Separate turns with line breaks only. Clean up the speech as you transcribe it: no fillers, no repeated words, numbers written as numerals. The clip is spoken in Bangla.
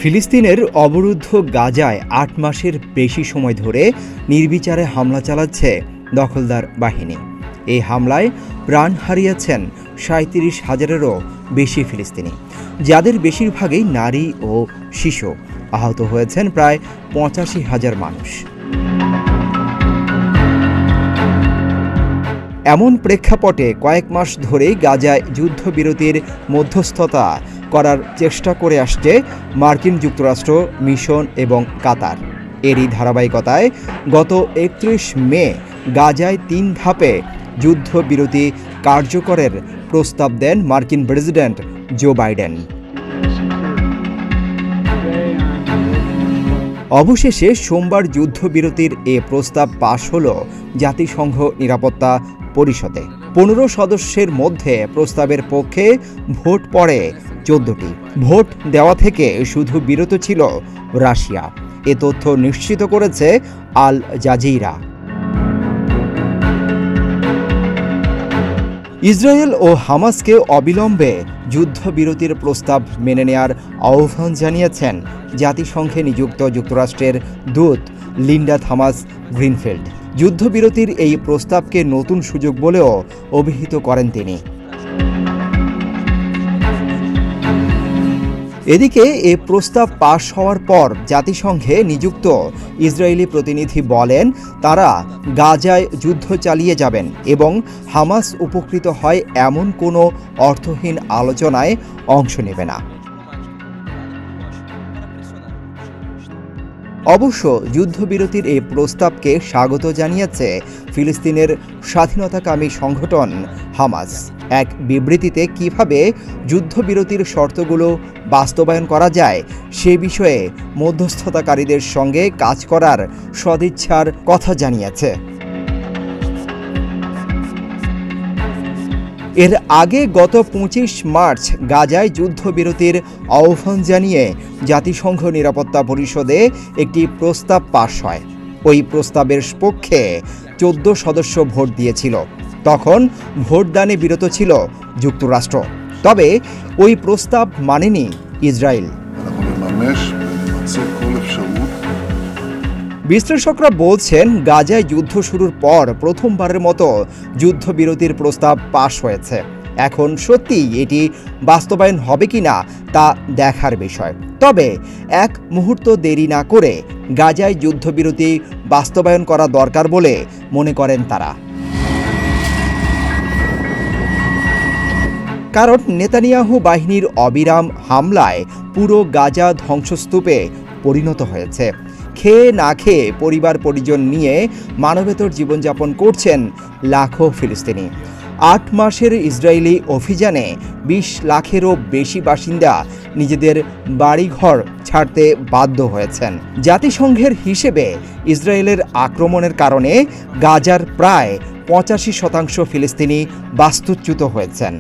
ফিলিস্তিনের অবরুদ্ধ গাজায় ৮ মাসের বেশি সময় ধরে নির্বিচারে হামলা চালাচ্ছে দখলদার বাহিনী। এই হামলায় প্রাণ হারিয়েছেন ৩৭,০০০-এরও বেশি ফিলিস্তিনি, যাদের বেশিরভাগই নারী ও শিশু। আহত হয়েছেন প্রায় ৮৫,০০০ মানুষ। এমন প্রেক্ষাপটে কয়েক মাস ধরেই গাজায় যুদ্ধবিরতির মধ্যস্থতা করার চেষ্টা করে আসছে মার্কিন যুক্তরাষ্ট্র, মিশন এবং কাতার। এরই ধারাবাহিকতায় গত ৩১ মে গাজায় ৩ ধাপে যুদ্ধবিরতি কার্যকরের প্রস্তাব দেন মার্কিন প্রেসিডেন্ট জো বাইডেন। অবশেষে সোমবার যুদ্ধবিরতির এ প্রস্তাব পাশ হল জাতিসংঘ নিরাপত্তা পরিষদে। ১৫ সদস্যের মধ্যে প্রস্তাবের পক্ষে ভোট পড়ে ১৪টি। ভোট দেওয়া থেকে শুধু বিরত ছিল রাশিয়া। এ তথ্য নিশ্চিত করেছে আল জাজিরা। ইসরায়েল ও হামাসকে অবিলম্বে যুদ্ধবিরতির প্রস্তাব মেনে নেয়ার আহ্বান জানিয়েছেন জাতিসংঘে নিযুক্ত যুক্তরাষ্ট্রের দূত লিন্ডা থমাস গ্রিনফিল্ড। যুদ্ধবিরতির এই প্রস্তাবকে নতুন সুযোগ বলেও অভিহিত করেন তিনি। এদিকে এ প্রস্তাব পাশ হওয়ার পর জাতিসংঘে নিযুক্ত ইসরায়েলি প্রতিনিধি বলেন, তারা গাজায় যুদ্ধ চালিয়ে যাবেন এবং হামাস উপকৃত হয় এমন কোনো অর্থহীন আলোচনায় অংশ নেবে না। অবশ্য যুদ্ধবিরতির এই প্রস্তাবকে স্বাগত জানিয়েছে ফিলিস্তিনের স্বাধীনতাকামী সংগঠন হামাস। এক বিবৃতিতে কিভাবে যুদ্ধবিরতির শর্তগুলো বাস্তবায়ন করা যায় সে বিষয়ে মধ্যস্থতাকারীদের সঙ্গে কাজ করার সদিচ্ছার কথা জানিয়েছে। এর আগে গত ২৫ মার্চ গাজায় যুদ্ধবিরতির আহ্বান জানিয়ে জাতিসংঘ নিরাপত্তা পরিষদে একটি প্রস্তাব পাশ হয়। ওই প্রস্তাবের পক্ষে ১৪ সদস্য ভোট দিয়েছিল। তখন ভোটদানে বিরত ছিল যুক্তরাষ্ট্র। তবে ওই প্রস্তাব মানেনি ইসরায়েল। বিশ্লেষকরা বলছেন, গাজায় যুদ্ধ শুরুর পর প্রথমবারের মতো যুদ্ধবিরতির প্রস্তাব পাশ হয়েছে। এখন সত্যিই এটি বাস্তবায়ন হবে কিনা তা দেখার বিষয়। তবে এক মুহূর্ত দেরি না করে গাজায় যুদ্ধবিরতি বাস্তবায়ন করা দরকার বলে মনে করেন তারা। কারণ নেতানিয়াহু বাহিনীর অবিরাম হামলায় পুরো গাজা ধ্বংসস্তূপে পরিণত হয়েছে। খেয়ে না খেয়ে পরিবার পরিজন নিয়ে মানবেতর জীবনযাপন করছেন লাখো ফিলিস্তিনি। ৮ মাসের ইসরায়েলি অভিযানে ২০ লাখেরও বেশি বাসিন্দা নিজেদের বাড়িঘর ছাড়তে বাধ্য হয়েছেন। জাতিসংঘের হিসেবে ইসরায়েলের আক্রমণের কারণে গাজার প্রায় ৮৫% ফিলিস্তিনি বাস্তুচ্যুত হয়েছেন।